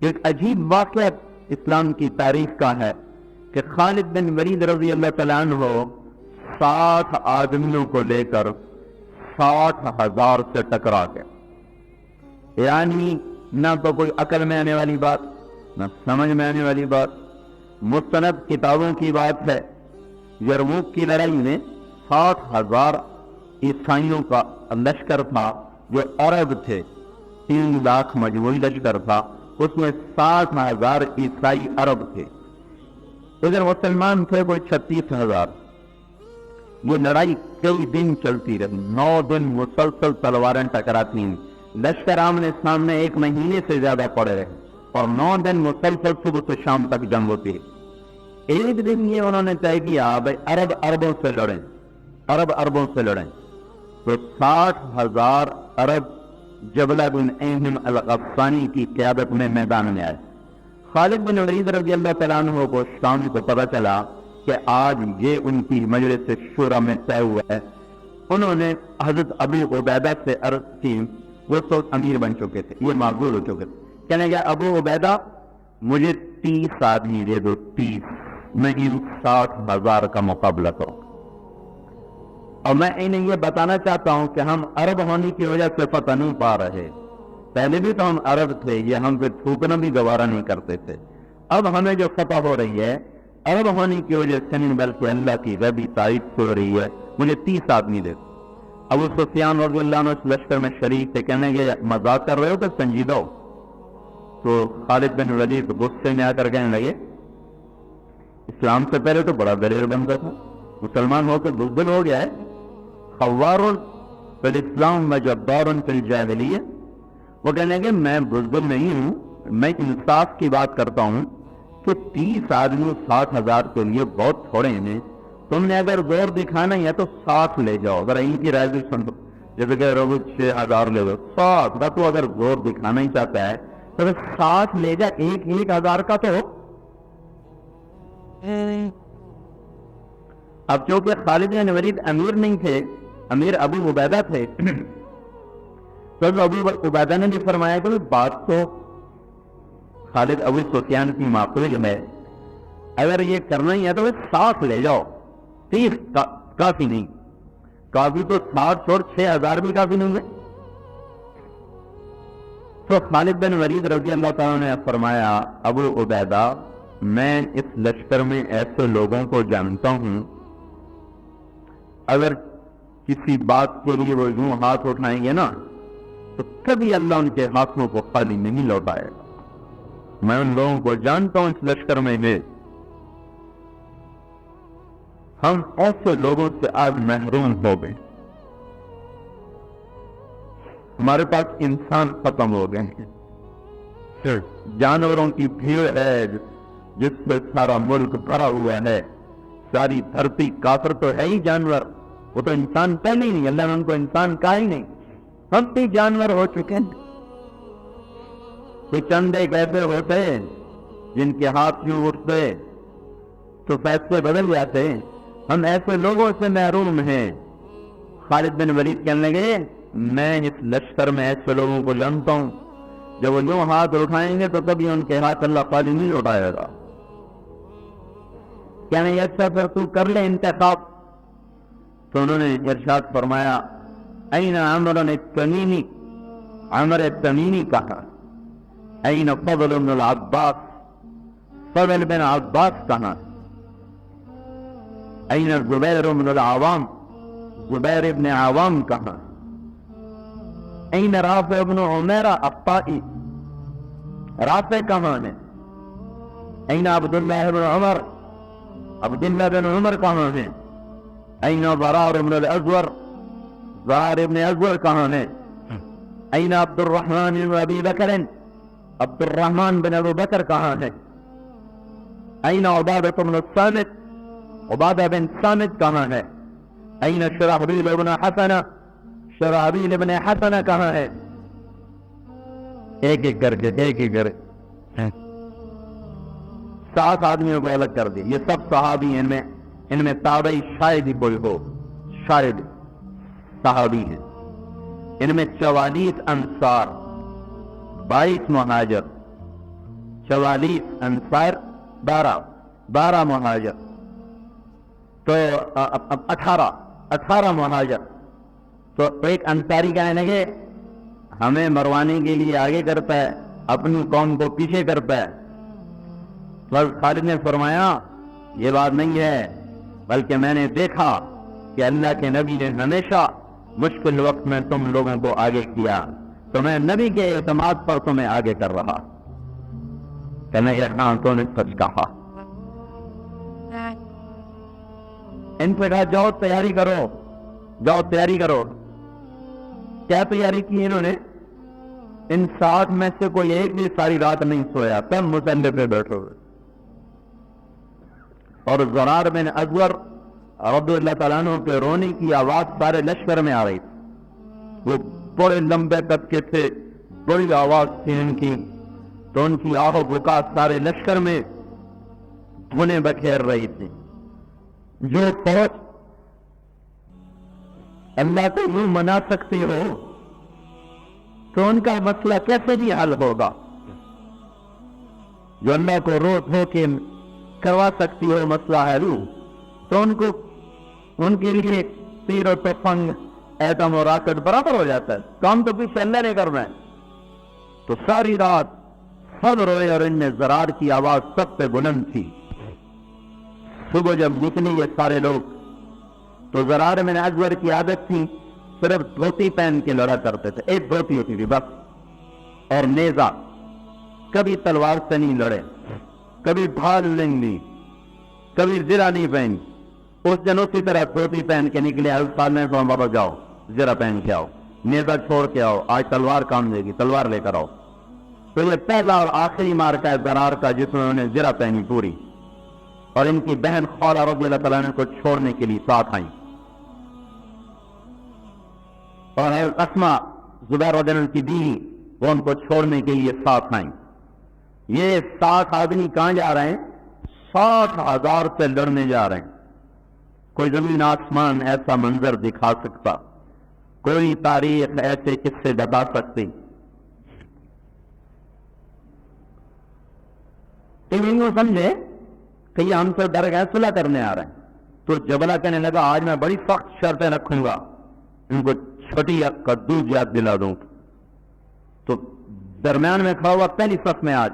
ایک عجیب واقعہ اسلام کی تاریخ کا ہے کہ خالد بن ولید رضی اللہ تعالیٰ عنہ 60 آدمیوں کو لے کر 60,000 سے ٹکرا گئے. یعنی نہ تو کوئی عقل میں آنے والی بات، نہ سمجھ میں آنے والی بات، مستند کتابوں کی بات ہے. یرموک کی لڑائی میں 60,000 عیسائیوں کا لشکر تھا جو عرب تھے. 3 لاکھ مجموعی لشکر تھا، اس میں 60,000 عیسائی عرب تھے. ادھر مسلمان تھے کوئی 36,000. وہ لڑائی کئی دن چلتی رہی، 9 دن مسلسل تلواریں ٹکراتی ہیں. لشکر آمنے سامنے 1 مہینے سے زیادہ پڑے رہے اور 9 دن مسلسل صبح سے شام تک جنگ ہوتی ہے. ایک دن یہ انہوں نے طے کیا بھائی عرب عربوں سے لڑیں، عرب عربوں سے لڑیں. تو 60,000 عرب جبلہ بن ایہم الغفانی کی قیادت میں میدان میں آئے. خالد بن ولید رضی اللہ تعالیٰ عنہ کو شام کو پتہ چلا کہ آج یہ ان کی مجلس شورا میں طے ہوا ہے. انہوں نے حضرت ابو عبیدہ سے عرض کی، وہ تو امیر بن چکے تھے، یہ معذور ہو چکے تھے. کہنے گیا ابو عبیدہ مجھے 30 آدمی دے دو، 30، میں ان 60,000 کا مقابلہ کروں. اور میں انہیں یہ بتانا چاہتا ہوں کہ ہم عرب ہونے کی وجہ سے فتح نہیں پا رہے. پہلے بھی تو ہم عرب تھے، یہ ہم پہ تھوکنا بھی گوارا نہیں کرتے تھے. اب ہمیں جو فتح ہو رہی ہے عرب ہونے کی وجہ سے نہیں بلکہ اللہ کی غیبی تائید ہو رہی ہے. مجھے 30 آدمی دے. ابو سفیان رضی اللہ عنہ اس لشکر میں شریک تھے. کہنے گے مذاق کر رہے ہو کہ سنجیدہ ہو؟ تو خالد بن ولید غصے میں آ کر کہنے لگے اسلام سے پہلے تو بڑا دلیر بنتا تھا، مسلمان ہو کر بزدل ہو گیا ہے. خوار فی الاسلام و جبار فی الجاہلیہ. وہ کہنے لگے میں بزدل نہیں ہوں، میں انصاف کی بات کرتا ہوں کہ 30 آدمی 60,000 کے لیے بہت تھوڑے ہیں. تم نے اگر زور دکھانا ہے تو 60 لے جاؤ. اگر ان کی رائے سن لو، جیسے کہ 6,000 لے لو، 60 کا تو اگر زور دکھانا ہی چاہتا ہے تو 60 لے جا. 1,000 کا تو. اب چونکہ خالد بن ولید امیر نہیں تھے، امیر ابو عبیدہ تھے، تو ابو عبیدہ نے بھی فرمایا کہ بات تو خالد ابو سفیان کی معقول میں، اگر یہ کرنا ہی ہے تو 60 لے جاؤ، 30 کافی نہیں. کافی تو 60 اور 6,000 بھی کافی نہیں ہوئے. تو خالد بن ولید رضی اللہ تعالیٰ نے فرمایا ابو عبیدہ میں اس لشکر میں ایسے لوگوں کو جانتا ہوں اگر کسی بات کے لیے وہ یوں ہاتھ اٹھائیں گے نا تو کبھی اللہ ان کے ہاتھوں کو خالی نہیں لوٹائے گا. میں ان لوگوں کو جانتا ہوں اس لشکر میں ہم ایسے لوگوں سے آج محروم ہو گئے. ہمارے پاس انسان ختم ہو گئے ہیں، جانوروں کی بھیڑ ہے جس پہ سارا ملک بھرا ہوا ہے. ساری دھرتی کافر تو ہے ہی جانور، وہ تو انسان پہلے ہی نہیں، اللہ نے ان کو انسان کہا ہی نہیں. ہم بھی جانور ہو چکے ہیں. چند ایک ایسے ہوتے جن کے ہاتھ یوں اٹھتے تو فیصلے بدل جاتے. ہم ایسے لوگوں سے محروم ہیں. خالد بن ولید کہنے لگے میں اس لشکر میں ایسے لوگوں کو جانتا ہوں جب وہ یوں ہاتھ اٹھائیں گے تو کبھی ان کے ہاتھ اللہ خالی نہیں اٹھائے گا. کہنے اچھا پھر تو کر لے انتخاب. تو انہوں نے ارشاد فرمایا این عمر التمیمی، عمر التمیمی کہا. این فضل بن العباس، فضل بن عباس کہا. این زبیر بن العوام، زبیر بن عوام کہا. این رافع بن عمیرہ الطائی، رافع کہاں ہے. این عبداللہ بن عمر، عبداللہ بن عمر کہاں ہے. این ضرار بن الازور، ضرار بن ازور کہاں ہے. این عبد الرحمن بن ابی بکر، عبد الرحمن بن ابو بکر کہاں ہے. این عبادہ بن الصامت، عبادہ بن صامت کہاں ہے. این شرحبیل بن حسنہ، شرحبیل بن حسنہ کہاں ہے. ایک ایک کر کے 7 آدمیوں کو الگ کر دی. یہ سب صحابی ہیں، ان میں تابعی شاید ہی کوئی ہو، شاید صحابی ہیں. ان میں 44 انصار، 22 مہاجر 44 انصار، 12 مہاجر، تو 18 مہاجر. تو ایک انصاری کہنے لگے ہمیں مروانے کے لیے آگے کرتا ہے، اپنی قوم کو پیچھے کرتا ہے. خالد نے فرمایا یہ بات نہیں ہے، بلکہ میں نے دیکھا کہ اللہ کے نبی نے ہمیشہ مشکل وقت میں تم لوگوں کو آگے کیا، تو میں نبی کے اعتماد پر تمہیں آگے کر رہا. کہنے لگا تو نے سچ کہا. ان سے کہا جاؤ تیاری کرو، جاؤ تیاری کرو. کیا تیاری کی انہوں نے؟ ان 60 میں سے کوئی ایک بھی ساری رات نہیں سویا، سب مسلح پہ بیٹھے ہوئے. اور زرار بن ازور رضی اللہ تعالیٰ عنہ کے رونے کی آواز سارے لشکر میں آ رہی تھی. وہ بڑے لمبے قد کے تھے، بڑی آواز تھی ان کی، تو ان کی آہ و بکا سارے لشکر میں دھنے بکھیر رہی تھی. جو فوج اللہ کو یوں منا سکتی ہو تو ان کا مسئلہ کیسے بھی حل ہوگا؟ جو اللہ کو رو دھو کے کروا سکتی ہو مسئلہ حل، تو ان کے لیے تیر و تفنگ، ایٹم اور راکٹ برابر ہو جاتا ہے. کام تو پیچھے اللہ نے کرنا ہے. تو ساری رات سب روئے اور ان میں زرار کی آواز سب سے بلند تھی. صبح جب نکلی یہ سارے لوگ، تو زرار بن ازور کی عادت تھی صرف دھوتی پہن کے لڑا کرتے تھے. ایک دھوتی ہوتی تھی بس، اور نیزہ. کبھی تلوار سے نہیں لڑے، کبھی ڈھال نہیں لی، کبھی زرہ نہیں پہنی. اس دن اسی طرح دھوتی پہن کے نکلے. استاد نے کہا بابا جاؤ زرہ پہن کے آؤ، نیزہ چھوڑ کے آؤ، آج تلوار کام دے گی، تلوار لے کر آؤ. تو یہ پہلا اور آخری مارکا ہے زرار کا جس میں انہوں نے زرہ پہنی پوری. اور ان کی بہن خولہ رضی اللہ تعالیٰ عنہ کو چھوڑنے کے لیے ساتھ آئیں. اور اسماء زبیر رضی اللہ عنہ کی بیوی، وہ ان کو چھوڑنے کے لیے ساتھ آئیں. یہ 60 آدمی کہاں جا رہے ہیں؟ 60,000 سے لڑنے جا رہے ہیں. کوئی زمین آسمان ایسا منظر دکھا سکتا؟ کوئی تاریخ ایسے قصے بتا سکتی؟ تو سمجھے کہ یہ ہم سے ڈر گئے، صلح کرنے آ رہے ہیں. تو جبلہ کہنے لگا آج میں بڑی سخت شرطیں رکھوں گا، ان کو چھوٹی یا کدو یاد دلا دوں. تو درمیان میں کھڑا ہوا پہلی صف میں، آج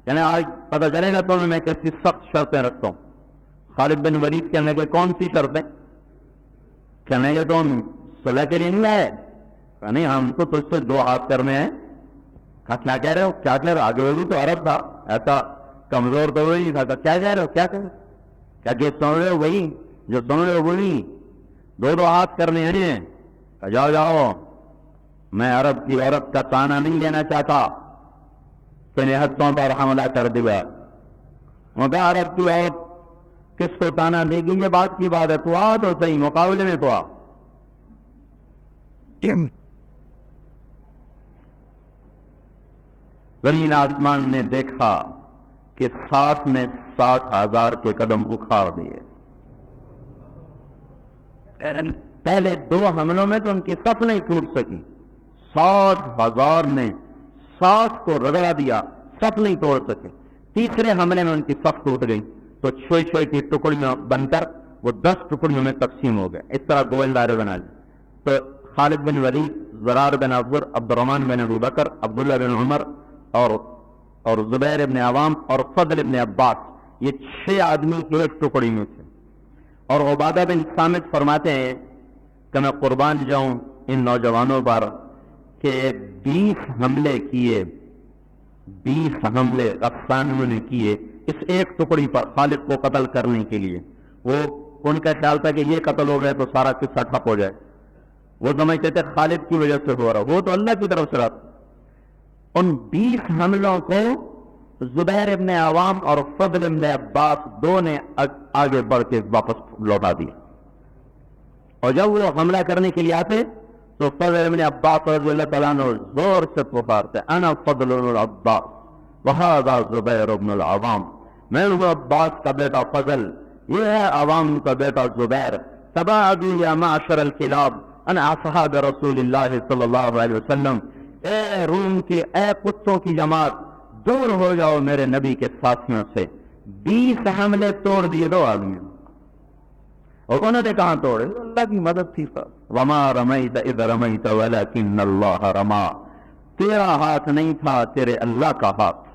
یعنی آج پتہ چلے گا تو میں کیسی سخت شرطیں رکھتا ہوں. خالد بن ولید کہنے لگے کون سی شرطیں؟ کہنے لگے تم صلح کے لیے نہیں آئے؟ نہیں، ہم کو تجھ سے 2 ہاتھ کرنے ہیں. کہا کیا کہہ رہے ہو؟ کیا کہہ رہے ہو؟ آگے بھی تو عرب تھا، ایسا کمزور تو وہی تھا. کیا کہہ رہے ہو؟ کیا کہہ رہے ہو؟ کیا کہ سن رہے ہو وہی جو سن رہے ہو وہی 2 ہاتھ کرنے ہیں. جاؤ جاؤ، میں عرب کی عورت کا تانا نہیں لینا چاہتا کہ نے ہتھوں پر حملہ کر دیا. مگر عرب کی عورت کس کو تانا دے گی؟ یہ بات کی بات ہے. تو آ تو صحیح، مقابلے میں تو آ. زمین آسمان نے دیکھا کہ 60 میں 60,000 کے قدم اکھاڑ دیے. پہلے 2 حملوں میں تو ان کی صف نہیں ٹوٹ سکی. 60,000 نے 60 کو رگڑا دیا، صف نہیں توڑ سکے. تیسرے حملے میں ان کی صف ٹوٹ گئی. تو چھوٹی چھوٹی ٹکڑیوں بن کر وہ 10 ٹکڑیوں میں تقسیم ہو گئے. اس طرح گول دائرے بنا لی. تو خالد بن ولید، زرار بن ازور، عبد الرحمن بن ابو بکر، عبداللہ بن عمر اور زبیر ابن عوام اور فضل ابن عباس، یہ 6 آدمی ایک ٹکڑی میں تھے. اور عبادہ بن صامت فرماتے ہیں کہ میں قربان جاؤں ان نوجوانوں پر کہ 20 حملے کیے، 20 حملے افغانوں نے کیے اس ایک ٹکڑی پر خالد کو قتل کرنے کے لیے. وہ ان کا خیال تھا کہ یہ قتل ہو گئے تو سارا قصہ ٹھپ ہو جائے. وہ سمجھتے تھے خالد کی وجہ سے ہو رہا، وہ تو اللہ کی طرف سے رہا. ان 20 حملوں کو زبیر ابن عوام اور فضل ابن عباس 2 نے آگے بڑھ کے واپس لوٹا دیا. اور جب وہ حملہ کرنے کے لیے آتے تو فضل ابن عباس رضی اللہ تعالیٰ عنہ زور سے پکارتے انا فضل ابن عباس وہذا زبیر ابن العوام، میں ہوں عباس کا بیٹا فضل، یہ ہے عوام کا بیٹا زبیر. تباعدوا یا معشر الکلاب ان اصحاب رسول اللہ صلی اللہ علیہ وسلم، اے روم کے اے کتوں کی جماعت، دور ہو جاؤ میرے نبی کے ساتھیوں سے۔ 20 حملے توڑ دیے دو آدمیوں، اور انہوں نے کہاں توڑے؟ اللہ کی مدد تھی۔ وما رمیت اذ رمیت ولکن اللہ رما، تیرا ہاتھ نہیں تھا، تیرے اللہ کا ہاتھ۔